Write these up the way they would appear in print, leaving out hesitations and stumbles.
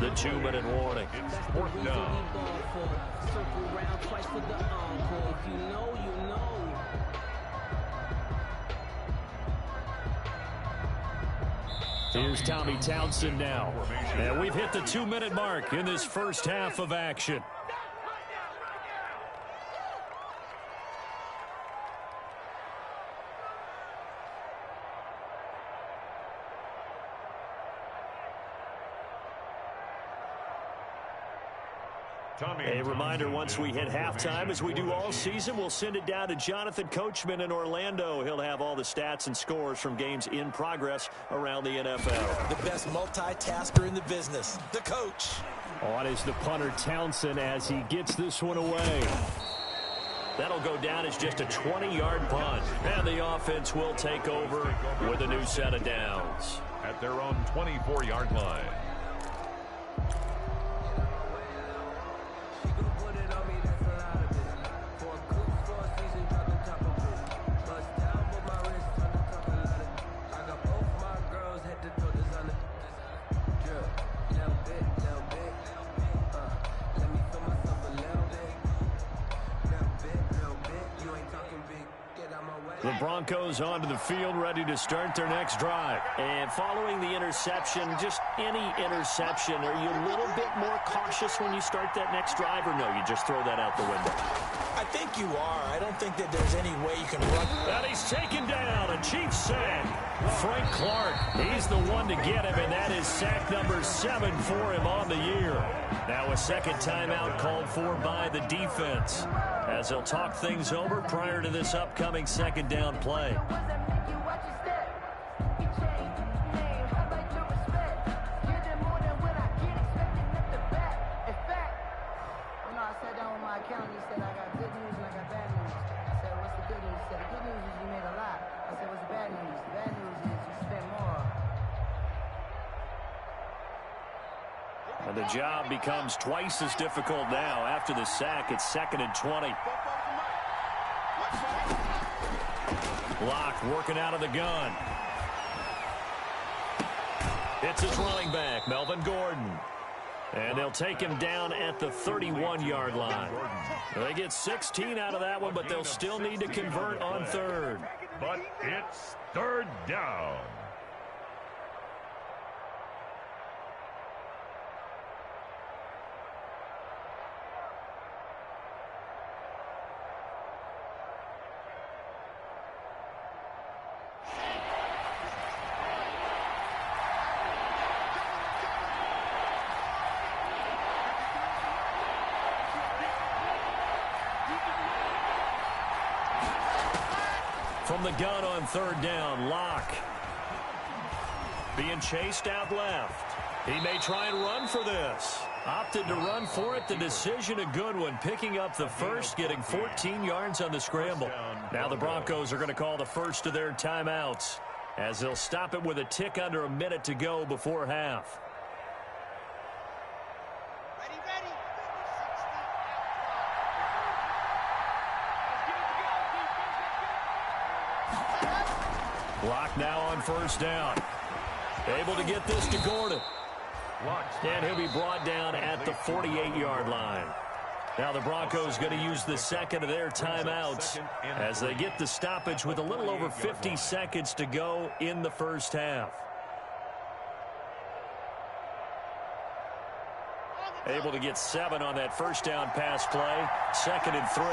the 2-minute warning. It's fourth down. Here's Tommy Townsend now. And we've hit the 2-minute mark in this first half of action. A reminder, once we hit halftime, as we do all season, we'll send it down to Jonathan Coachman in Orlando. He'll have all the stats and scores from games in progress around the NFL. The best multitasker in the business, the coach. On is the punter Townsend as he gets this one away. That'll go down as just a 20-yard punt. And the offense will take over with a new set of downs. At their own 24-yard line. The Broncos onto the field, ready to start their next drive. And following the interception, just any interception, are you a little bit more cautious when you start that next drive, or no, you just throw that out the window? I think you are. I don't think that there's any way you can run. And he's taken down, a Chiefs sack. Frank Clark, he's the one to get him, and that is sack number 7 for him on the year. Now a second timeout called for by the defense, as they'll talk things over prior to this upcoming second down play. And the job becomes twice as difficult now. After the sack, it's 2nd and 20. Locke working out of the gun. It's his running back, Melvin Gordon. And they'll take him down at the 31-yard line. They get 16 out of that one, but they'll still need to convert on third. But it's third down. From the gun on third down, Locke being chased out left. He may try and run for this. Opted to run for it. The decision a good one. Picking up the first, getting 14 yards on the scramble. Now the Broncos are going to call the first of their timeouts, as they'll stop it with a tick under a minute to go before half. Locke now on first down. Able to get this to Gordon. And he'll be brought down at the 48-yard line. Now the Broncos going to use the second of their timeouts as they get the stoppage with a little over 50 seconds to go in the first half. Able to get 7 on that first down pass play. 2nd and 3.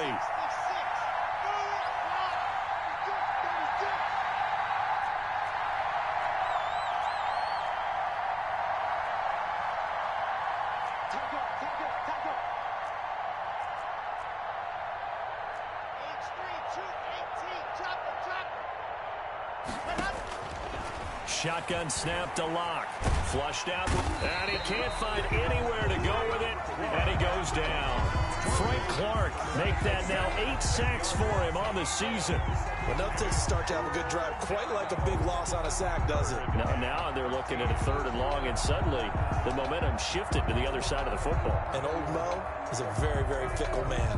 Shotgun snap to Locke. Flushed out. And he can't find anywhere to go with it. And he goes down. Frank Clark make that now 8 sacks for him on the season. Well, no takes to start to have a good drive. Quite like a big loss on a sack, does it? Now they're looking at a 3rd and long, and suddenly the momentum shifted to the other side of the football. And old Mo is a very, very fickle man.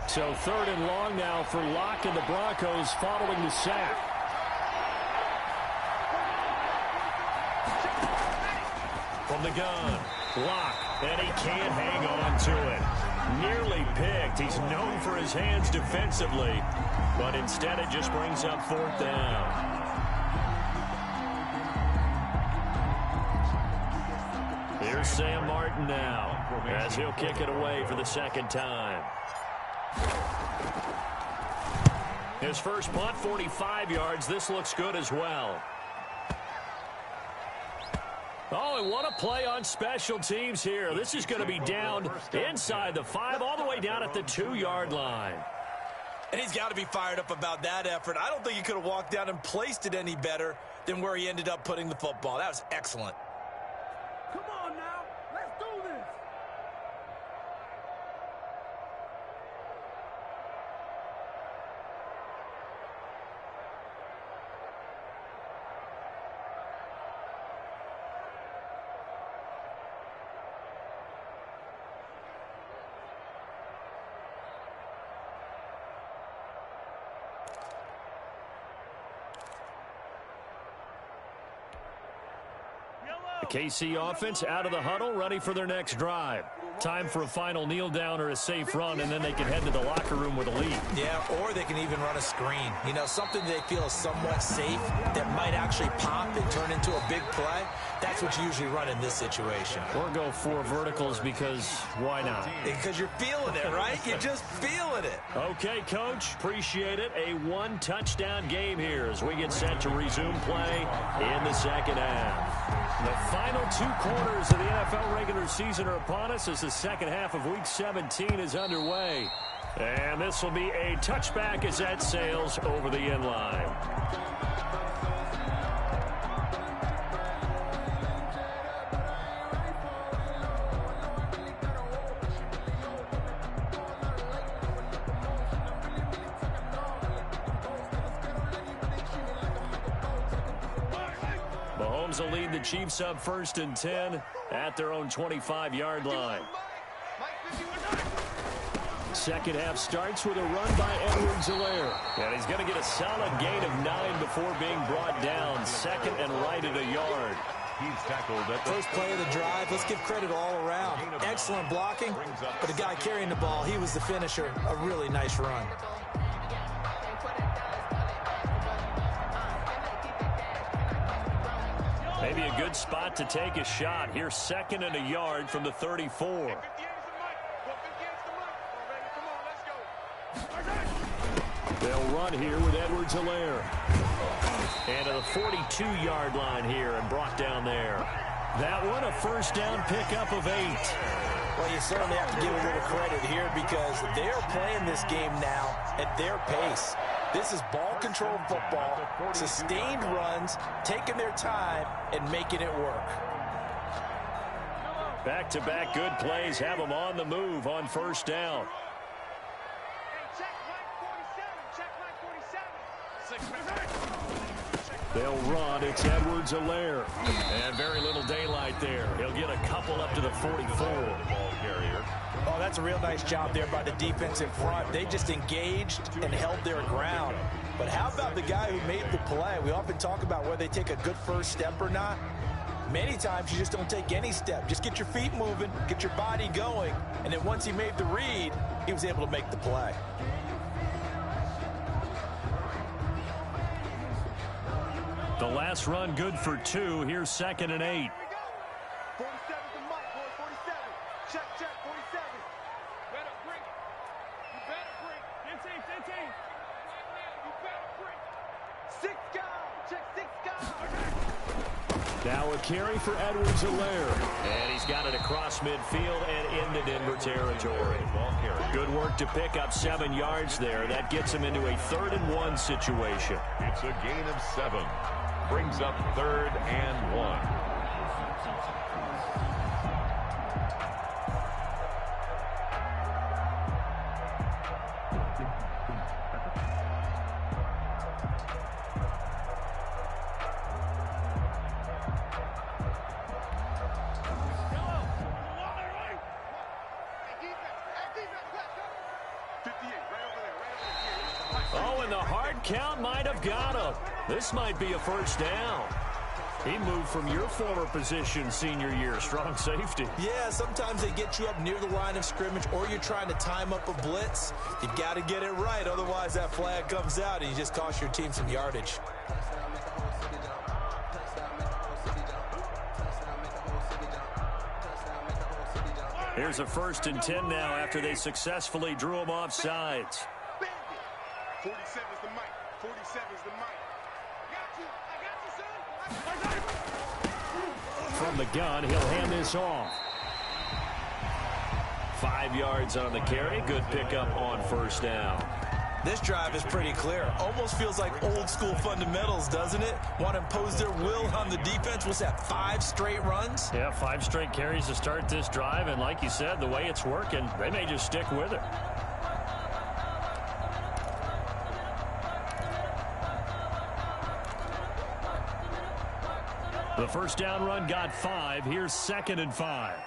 So 3rd and long now for Locke and the Broncos following the sack. from the gun. Block, and he can't hang on to it. Nearly picked. He's known for his hands defensively, but instead it just brings up 4th down. Here's Sam Martin now, as he'll kick it away for the 2nd time. His first punt, 45 yards. This looks good as well. Oh, and what a play on special teams here. This is going to be down inside the 5, all the way down at the 2-yard line. And he's got to be fired up about that effort. I don't think he could have walked down and placed it any better than where he ended up putting the football. That was excellent. Come on now. Let's do this. KC offense out of the huddle, ready for their next drive. Time for a final kneel down or a safe run, and then they can head to the locker room with a lead. Yeah, or they can even run a screen. You know, something they feel is somewhat safe that might actually pop and turn into a big play. That's what you usually run in this situation. Or go 4 verticals because why not? Because you're feeling it, right? You're just feeling it. Okay, Coach. Appreciate it. A 1-touchdown game here as we get set to resume play in the 2nd half. The final 2 quarters of the NFL regular season are upon us as the 2nd half of Week 17 is underway. And this will be a touchback as that sails over the end line. Mahomes will lead the Chiefs up 1st and 10 at their own 25-yard line. 2nd half starts with a run by Edwards-Helaire. And he's going to get a solid gain of 9 before being brought down. 2nd and right at a yard. He's tackled at the first play of the drive. Let's give credit all around. Excellent blocking, but the guy carrying the ball, he was the finisher. A really nice run. Maybe a good spot to take a shot. Here's 2nd and a yard from the 34. They'll run here with Edwards-Helaire. And to the 42-yard line here and brought down there. That one a 1st down pickup of 8. Well, you certainly have to give a little credit here because they're playing this game now at their pace. This is ball control football, sustained runs, taking their time and making it work. Back-to-back good plays have them on the move on 1st down. They'll run. It's Edwards-Helaire. And very little daylight there. He'll get a couple up to the 44. Oh, that's a real nice job there by the defense in front. They just engaged and held their ground. But how about the guy who made the play? We often talk about whether they take a good first step or not. Many times you just don't take any step. Just get your feet moving, get your body going, and then once he made the read, he was able to make the play. The last run good for 2. Here's 2nd and 8. 47 to Mike, boy, 47. Check, 47. Better break. You better break. 10. You better break. 6 guys. Check 6 guys. Now a carry for Edwards-Helaire. And he's got it across midfield and into Denver territory. Good work to pick up 7 yards there. That gets him into a 3rd and 1 situation. It's a gain of 7. Brings up 3rd and 1. Oh, and the hard count might have got him. This might be a 1st down. He moved from your former position senior year, strong safety. Yeah, sometimes they get you up near the line of scrimmage or you're trying to time up a blitz. You've got to get it right, otherwise that flag comes out and you just cost your team some yardage. Here's a 1st and 10 now after they successfully drew him off sides. 47's the mic. 47's the mic. From the gun, he'll hand this off. 5 yards on the carry. Good pickup on 1st down. This drive is pretty clear. Almost feels like old school fundamentals, doesn't it? Want to impose their will on the defense. Was that 5 straight runs? Yeah, 5 straight carries to start this drive. And like you said, the way it's working, they may just stick with it. The 1st down run got 5. Here's 2nd and 5.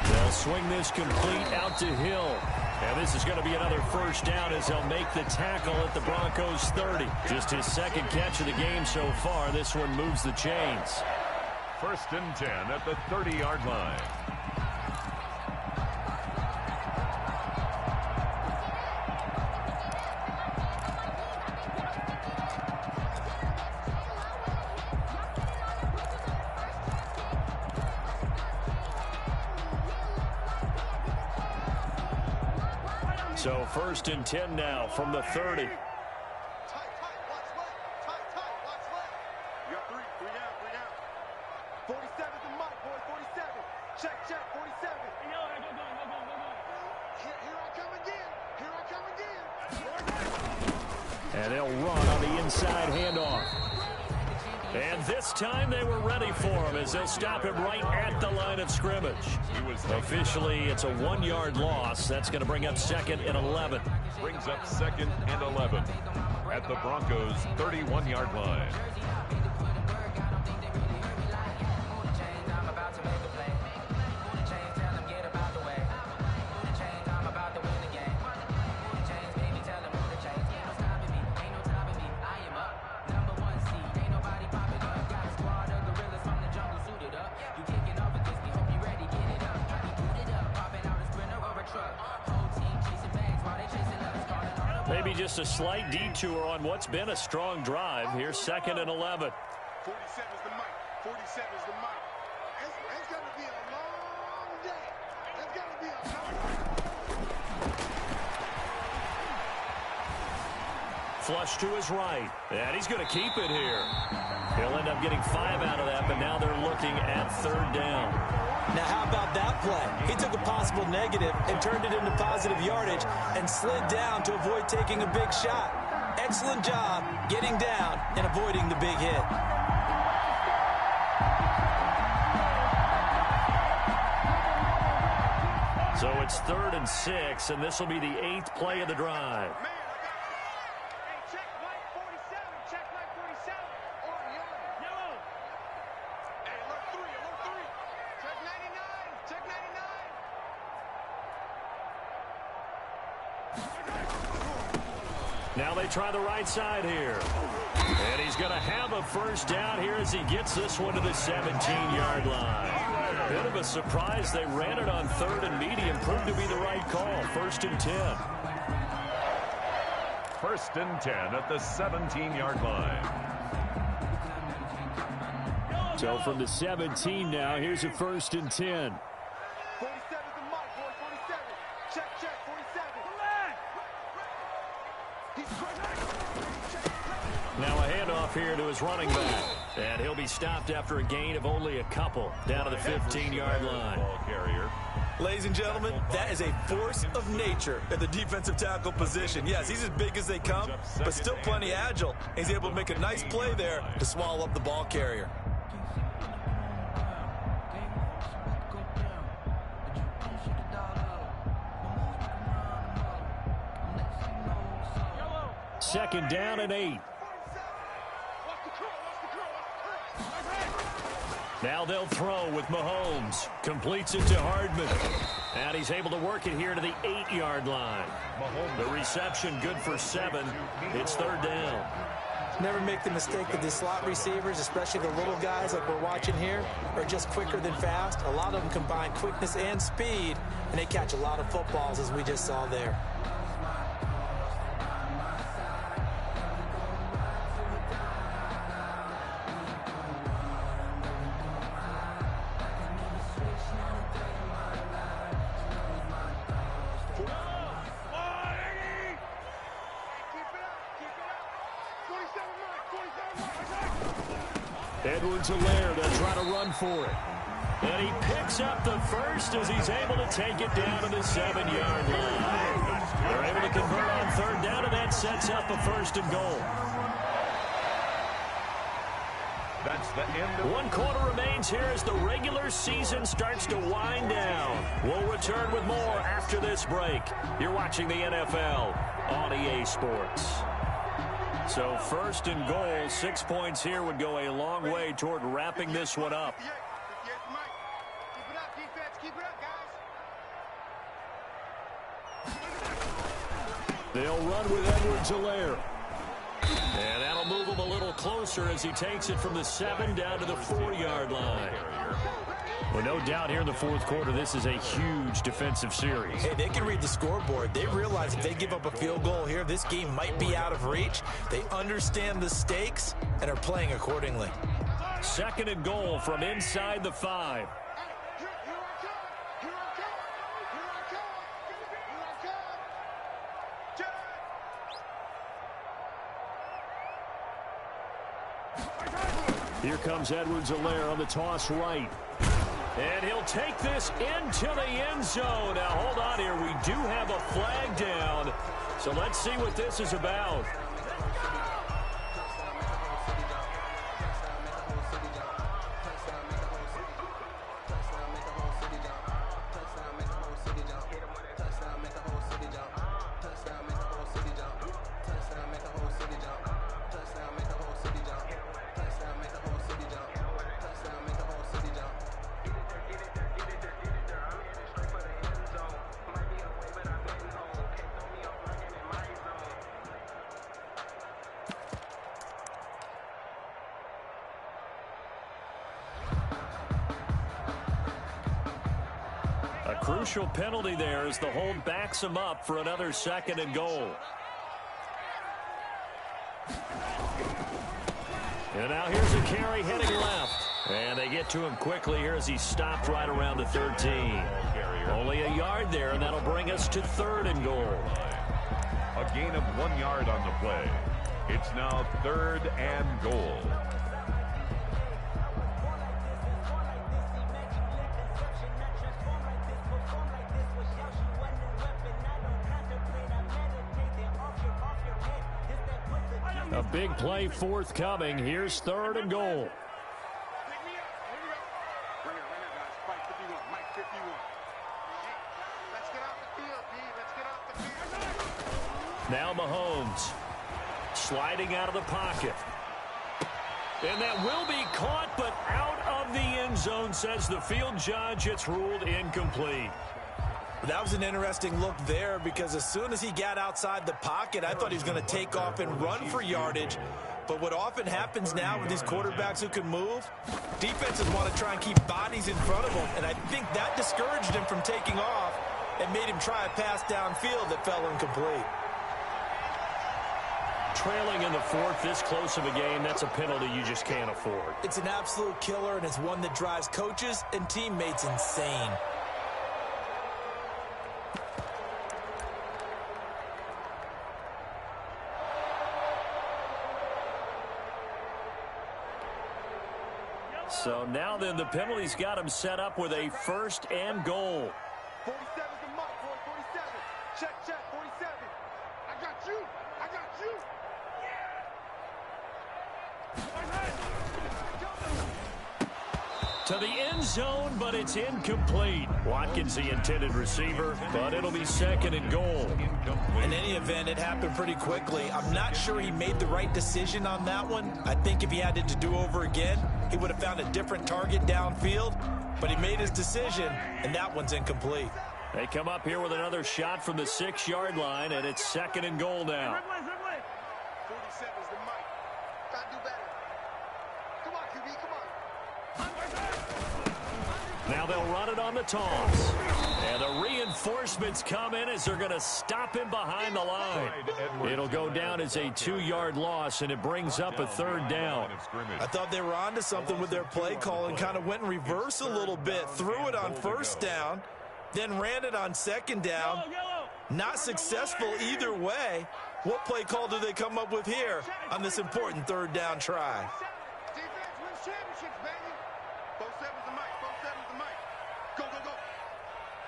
They'll swing this complete out to Hill. And this is going to be another 1st down as they'll make the tackle at the Broncos 30. Just his 2nd catch of the game so far. This one moves the chains. 1st and 10 at the 30-yard line. So 1st and 10 now from the 30. And they'll run on the inside handoff. And this time they were ready for him as they'll stop him right at the line of scrimmage. Officially, it's a 1-yard loss. That's going to bring up 2nd and 11. Brings up 2nd and 11 at the Broncos' 31-yard line. Maybe just a slight detour on what's been a strong drive. Here's 2nd and 11. 47's the mic. 47's the mic. It's going to be a long day. It's going to be a long Flush to his right. And he's going to keep it here. He'll end up getting 5 out of that, but now they're looking at 3rd down. Now, how about that play? He took a possible negative and turned it into positive yardage and slid down to avoid taking a big shot. Excellent job getting down and avoiding the big hit. So it's 3rd and 6, and this will be the 8th play of the drive. Now they try the right side here. And he's going to have a 1st down here as he gets this one to the 17-yard line. Bit of a surprise. They ran it on 3rd and medium. Proved to be the right call. 1st and 10. 1st and 10 at the 17-yard line. So from the 17 now, here's a 1st and 10. 47's the mic, boy. 47. Check, 47. Now a handoff here to his running back. And he'll be stopped after a gain of only a couple down to the 15-yard line. Ball carrier. Ladies and gentlemen, that is a force of nature at the defensive tackle position. Yes, he's as big as they come, but still plenty agile. He's able to make a nice play there to swallow up the ball carrier. Second down and 8. Now they'll throw with Mahomes. Completes it to Hardman. And he's able to work it here to the 8-yard line. The reception good for 7. It's 3rd down. Never make the mistake that the slot receivers, especially the little guys like we're watching here, are just quicker than fast. A lot of them combine quickness and speed, and they catch a lot of footballs, as we just saw there. Edwards-Helaire, they'll try to run for it. And he picks up the first as he's able to take it down to the 7-yard line. They're able to convert on 3rd down, and that sets up a 1st and goal. That's the end of 1 quarter remains here as the regular season starts to wind down. We'll return with more after this break. You're watching the NFL on EA Sports. So 1st and goal, 6 points here would go a long way toward wrapping this one up. Keep it up, defense. Keep it up, guys. They'll run with Edwards-Helaire. And that'll move him a little closer as he takes it from the 7 down to the 4-yard line. Well, no doubt here in the 4th quarter, this is a huge defensive series. Hey, they can read the scoreboard. They realize if they give up a field goal here, this game might be out of reach. They understand the stakes and are playing accordingly. 2nd and goal from inside the 5. Here comes Edwards-Helaire on the toss right. And he'll take this into the end zone. Now, hold on here. We do have a flag down. So let's see what this is about. Crucial penalty there as the hold backs him up for another 2nd and goal. And now here's a carry heading left. And they get to him quickly here as he stopped right around the 13. Only a yard there, and that'll bring us to 3rd and goal. a gain of 1 yard on the play. It's now 3rd and goal. A big play forthcoming. Here's 3rd and goal. Now Mahomes sliding out of the pocket. And that will be caught, but out of the end zone, says the field judge. It's ruled incomplete. That was an interesting look there because as soon as he got outside the pocket, I thought he was going to take off and run for yardage. But what often happens now with these quarterbacks who can move, defenses want to try and keep bodies in front of them. And I think that discouraged him from taking off and made him try a pass downfield that fell incomplete. Trailing in the 4th, this close of a game, that's a penalty you just can't afford. It's an absolute killer, and it's one that drives coaches and teammates insane. So now then, the penalty's got him set up with a 1st and goal. 47's the mark, boy. 47. Check, 47. I got you. I got you. To the end zone, but it's incomplete. Watkins, the intended receiver, but it'll be 2nd and goal. In any event, it happened pretty quickly. I'm not sure he made the right decision on that one. I think if he had it to do over again, he would have found a different target downfield, but he made his decision, and that one's incomplete. They come up here with another shot from the 6-yard line, and it's 2nd and goal now. 47 is the mic. Gotta do better. Come on, QB, come on. Now they'll run it on the toss. And the reinforcements come in as they're going to stop him behind the line. It'll go down as a 2-yard loss, and it brings up a 3rd down. I thought they were onto something with their play call and kind of went in reverse a little bit. Threw it on 1st down, then ran it on 2nd down. Not successful either way. What play call do they come up with here on this important 3rd down try? Defense wins championships, baby. 47's the mic. 47's the mic. Go, go, go.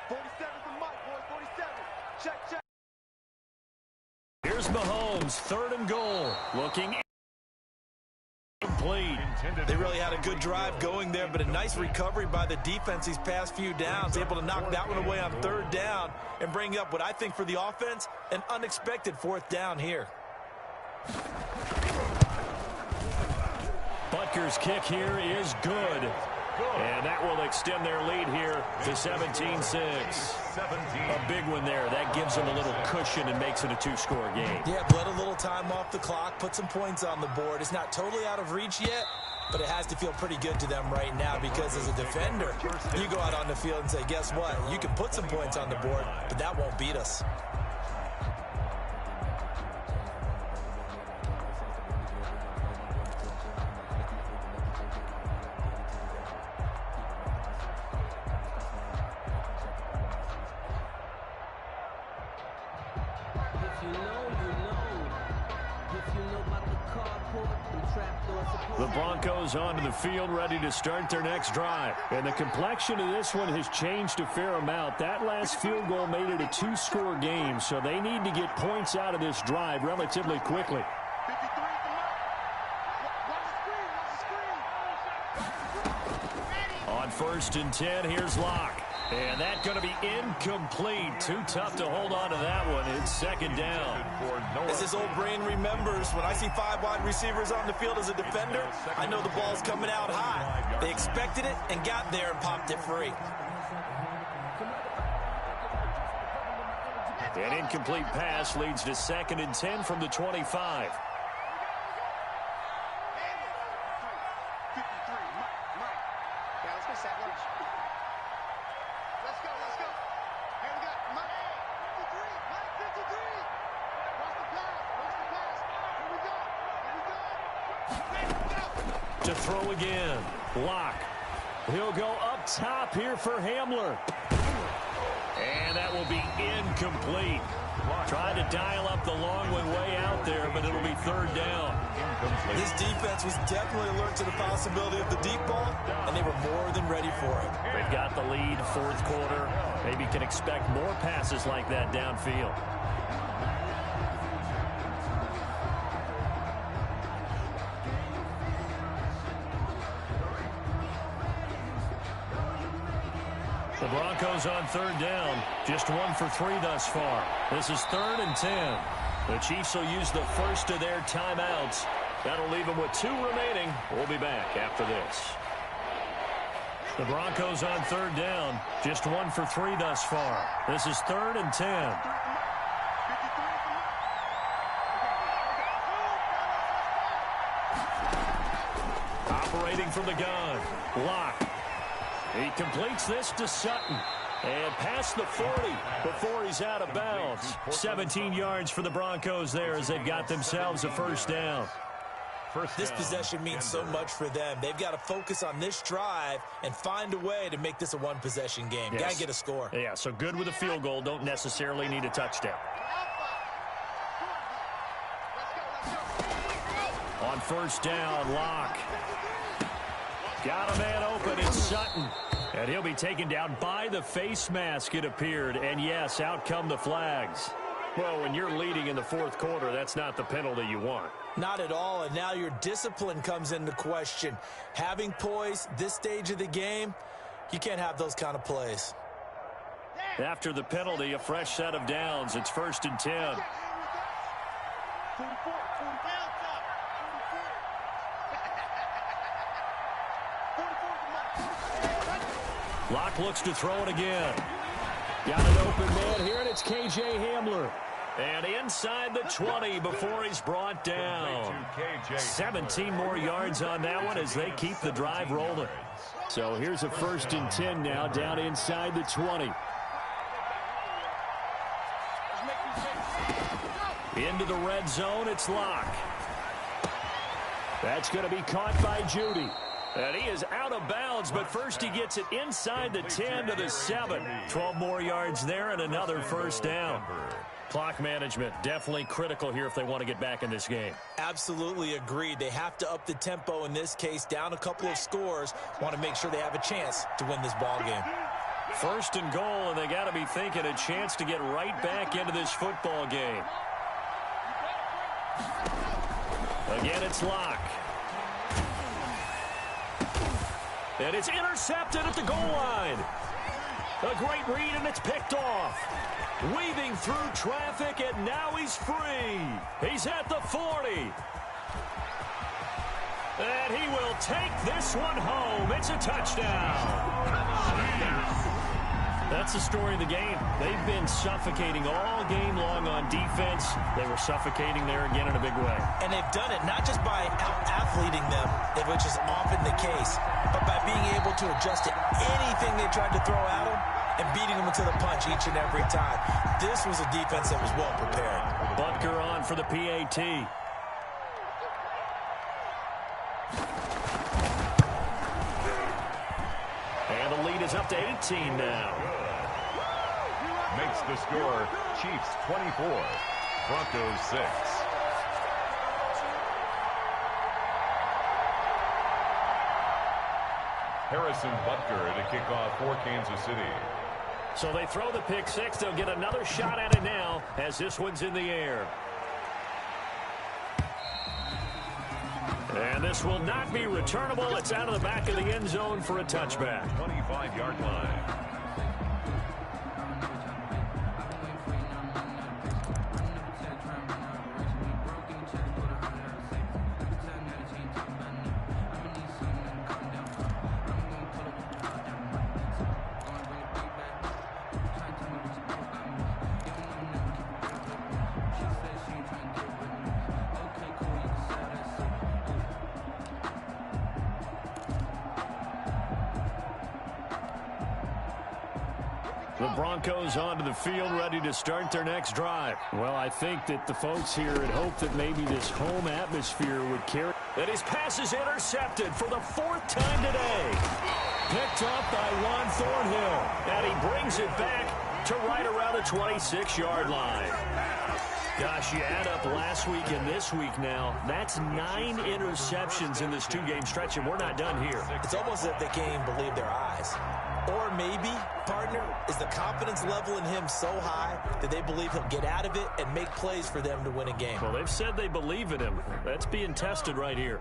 47's the mic, boys. 47. Check, check. Here's Mahomes, 3rd and goal. Looking complete. They really had a good drive going there, but a nice recovery by the defense these past few downs, able to knock that one away on 3rd down and bring up what I think for the offense, an unexpected 4th down here. Butker's kick here is good. And that will extend their lead here to 17-6. A big one there. That gives them a little cushion and makes it a 2-score game. Yeah, let a little time off the clock, put some points on the board. It's not totally out of reach yet, but it has to feel pretty good to them right now because as a defender, you go out on the field and say, guess what? You can put some points on the board, but that won't beat us. The Broncos onto the field, ready to start their next drive. And the complexion of this one has changed a fair amount. That last field goal made it a 2-score game, so they need to get points out of this drive relatively quickly. 53 is the mic. Watch the screen. Watch the screen. On 1st and 10, here's Locke. And that's going to be incomplete. Too tough to hold on to that one. It's 2nd down. As his old brain remembers, when I see 5 wide receivers on the field as a defender, I know the ball's coming out high. They expected it and got there and popped it free. An incomplete pass leads to 2nd and 10 from the 25. 53, mic. Yeah, let's go, Sack. Let's go. Hey, we got mic. 53, mic 53. Watch the pass. Here we go. To throw again. Locke. He'll go up top here for Hamler. And that will be incomplete. Trying to dial up the long one way out there, but it'll be 3rd down. This defense was definitely alert to the possibility of the deep ball, and they were more than ready for it. They've got the lead, 4th quarter. Maybe can expect more passes like that downfield. The Broncos on 3rd down. Just 1 for 3 thus far. This is 3rd and 10. The Chiefs will use the first of their timeouts. That'll leave them with 2 remaining. We'll be back after this. The Broncos on 3rd down. Just 1 for 3 thus far. This is 3rd and 10. Operating from the gun. Locke. He completes this to Sutton. And past the 40 before he's out of bounds. 17 yards for the Broncos there as they've got themselves a 1st down. This possession means so much for them. They've got to focus on this drive and find a way to make this a 1-possession game. Yes. Got to get a score. Yeah, so good with a field goal. Don't necessarily need a touchdown. On 1st down, Locke. Got a man open, it's Sutton. And he'll be taken down by the face mask, it appeared. And yes, out come the flags. Well, when you're leading in the 4th quarter, that's not the penalty you want. Not at all, and now your discipline comes into question. Having poise this stage of the game, you can't have those kind of plays. After the penalty, a fresh set of downs. It's 1st and 10. 44. Locke looks to throw it again. Got an open man here, and it's K.J. Hamler. And inside the 20 before he's brought down. 17 more yards on that one as they keep the drive rolling. So here's a 1st and 10 now down inside the 20. Into the red zone, it's Locke. That's going to be caught by Judy. And he is out of bounds, but first he gets it inside the 10 to the 7. 12 more yards there and another 1st down. Clock management definitely critical here if they want to get back in this game. Absolutely agreed. They have to up the tempo in this case, down a couple of scores. Want to make sure they have a chance to win this ball game. 1st and goal, and they got to be thinking a chance to get right back into this football game. Again, it's Locke. And it's intercepted at the goal line. A great read, and it's picked off. Weaving through traffic, and now he's free. He's at the 40. And he will take this one home. It's a touchdown. That's the story of the game. They've been suffocating all game long on defense. They were suffocating there again in a big way. And they've done it not just by out-athleting them, which is often the case, but by being able to adjust to anything they tried to throw at them and beating them to the punch each and every time. This was a defense that was well prepared. Butker on for the PAT. And the lead is up to 18 now. Makes the score Chiefs 24, Broncos 6. Harrison Butker to kick off for Kansas City. So they throw the pick six. They'll get another shot at it now as this one's in the air. And this will not be returnable. It's out of the back of the end zone for a touchback. 25-yard line. The Broncos onto the field, ready to start their next drive. Well, I think that the folks here had hoped that maybe this home atmosphere would carry. And his pass is intercepted for the 4th time today. Picked up by Juan Thornhill. And he brings it back to right around the 26-yard line. Gosh, you add up last week and this week now. That's 9 interceptions in this 2-game stretch, and we're not done here. It's almost as if they can't even believe their eyes. Or maybe, partner, is the confidence level in him so high that they believe he'll get out of it and make plays for them to win a game. Well, they've said they believe in him. That's being tested right here.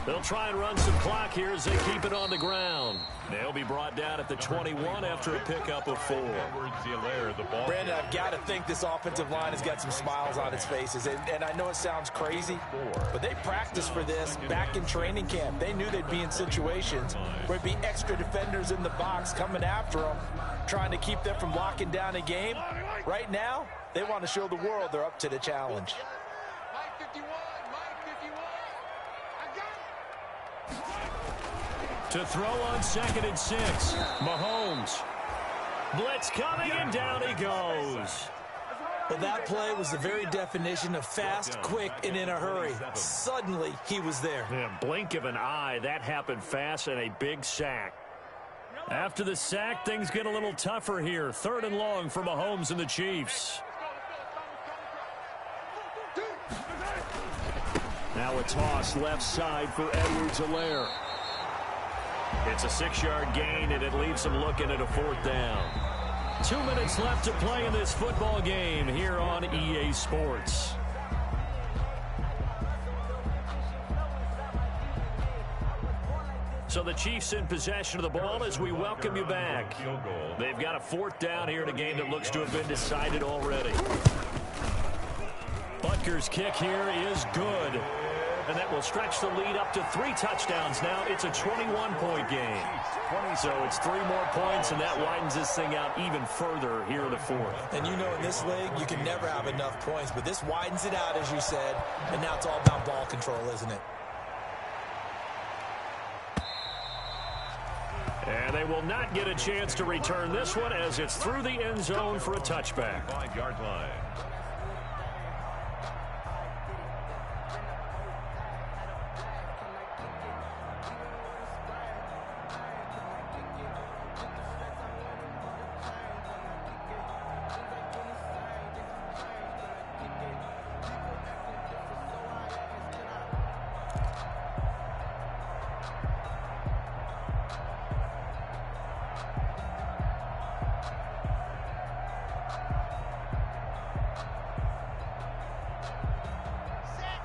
They'll try and run some clock here as they keep it on the ground. They'll be brought down at the 21 after a pickup of 4. Brandon, I've got to think this offensive line has got some smiles on its faces. And I know it sounds crazy, but they practiced for this back in training camp. They knew they'd be in situations where there'd be extra defenders in the box coming after them, trying to keep them from locking down a game. Right now, they want to show the world they're up to the challenge. To throw on 2nd and 6. Mahomes. Blitz coming, and down he goes. Well, that play was the very definition of fast, quick, and in a hurry. Suddenly, he was there. Yeah, blink of an eye. That happened fast, and a big sack. After the sack, things get a little tougher here. 3rd and long for Mahomes and the Chiefs. Now a toss left side for Edwards-Helaire. It's a 6-yard gain, and it leaves them looking at a 4th down. 2 minutes left to play in this football game here on EA Sports. So the Chiefs in possession of the ball as we welcome you back. They've got a 4th down here in a game that looks to have been decided already. kicker's kick here is good. And that will stretch the lead up to 3 touchdowns now. It's a 21-point game. So it's 3 more points, and that widens this thing out even further here in the 4th. And you know in this league, you can never have enough points. But this widens it out, as you said. And now it's all about ball control, isn't it? And they will not get a chance to return this one as it's through the end zone for a touchback. 5-yard line.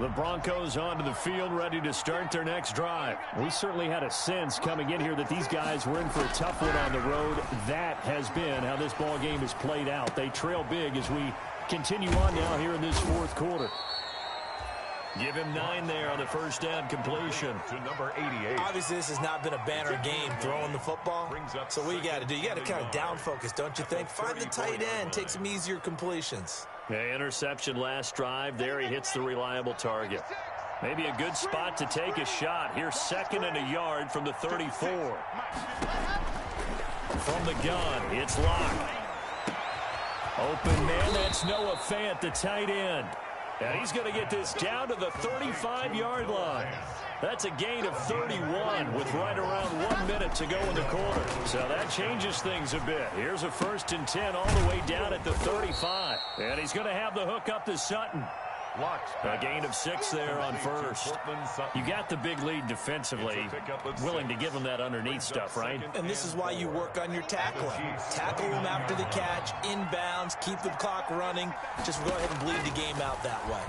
The Broncos onto the field, ready to start their next drive. We certainly had a sense coming in here that these guys were in for a tough one on the road. That has been how this ball game has played out. They trail big as we continue on now here in this 4th quarter. Give him 9 there on the first down completion. To number 88. Obviously, this has not been a banner game throwing the football. So what you got to do, you got to kind of down focus, don't you think? Find the tight end, take some easier completions. Yeah, interception last drive. There he hits the reliable target. Maybe a good spot to take a shot. Here's 2nd and a yard from the 34. From the gun, it's Locke. Open man, that's Noah Fant, the tight end. And he's going to get this down to the 35-yard line. That's a gain of 31 with right around 1 minute to go in the quarter. So that changes things a bit. Here's a 1st and 10 all the way down at the 35. And he's going to have the hook up to Sutton. A gain of 6 there on first. You got the big lead defensively. Willing to give him that underneath stuff, right? And this is why you work on your tackling. Tackle him after the catch, inbounds, keep the clock running. Just go ahead and bleed the game out that way.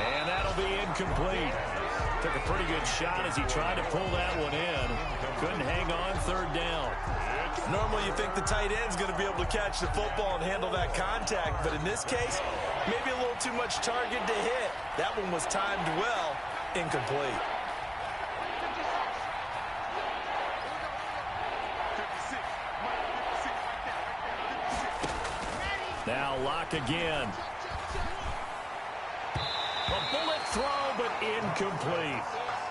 And that'll be incomplete. Took a pretty good shot as he tried to pull that one in. Couldn't hang on 3rd down. Normally you think the tight end's going to be able to catch the football and handle that contact, but in this case, maybe a little too much target to hit. That one was timed well, incomplete. Now Locke again. A bullet throw, but incomplete.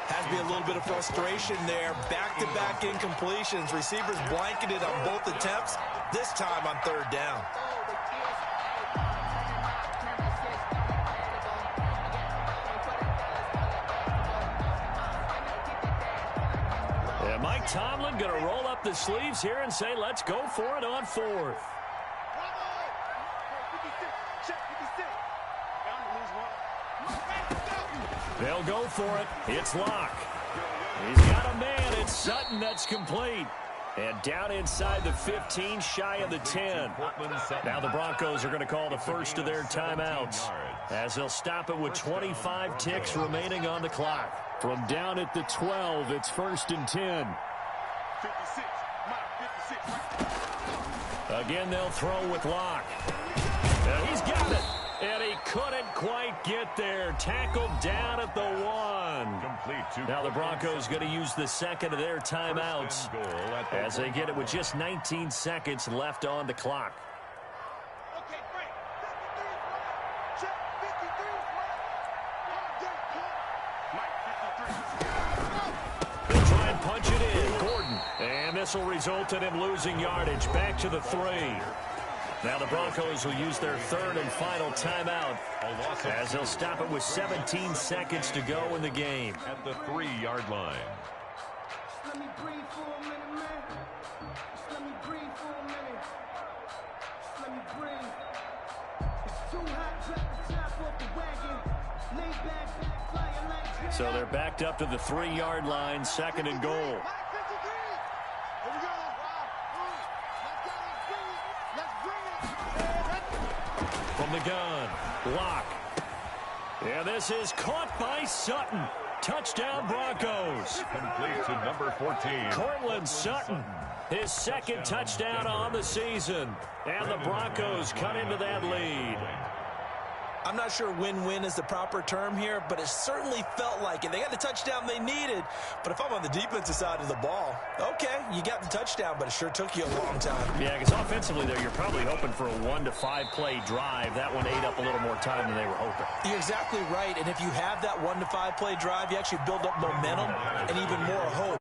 Has to be a little bit of frustration there. Back-to-back incompletions. Receivers blanketed on both attempts, this time on 3rd down. And Mike Tomlin going to roll up the sleeves here and say, let's go for it on 4th. They'll go for it. It's Locke. He's got a man. It's Sutton that's complete. And down inside the 15, shy of the 10. Now the Broncos are going to call the first of their timeouts as they'll stop it with 25 ticks remaining on the clock. From down at the 12, it's 1st and 10. Again, they'll throw with Locke. And he's got it. And he couldn't quite get there. Tackled down at the 1. Now the Broncos going to use the 2nd of their timeouts as they get it with just 19 seconds left on the clock. They'll try and punch it in. Gordon. And this will result in him losing yardage. Back to the 3. Now the Broncos will use their 3rd and final timeout as they'll stop it with 17 seconds to go in the game. At the 3-yard line. Let me breathe for a minute, man. Let me breathe for a minute. Let me breathe. It's too hot, drop the top off the wagon. Lay back, flying like. So they're backed up to the 3-yard line, 2nd and goal. From the gun, Locke. Yeah, this is caught by Sutton. Touchdown, Broncos. Complete to number 14. Cortland Sutton. His second touchdown on the season. And the Broncos cut into that lead. I'm not sure win-win is the proper term here, but it certainly felt like it. They got the touchdown they needed, but if I'm on the defensive side of the ball, okay, you got the touchdown, but it sure took you a long time. Yeah, because offensively, though, you're probably hoping for a 1 to 5 play drive. That one ate up a little more time than they were hoping. You're exactly right, and if you have that 1 to 5 play drive, you actually build up momentum and even more hope.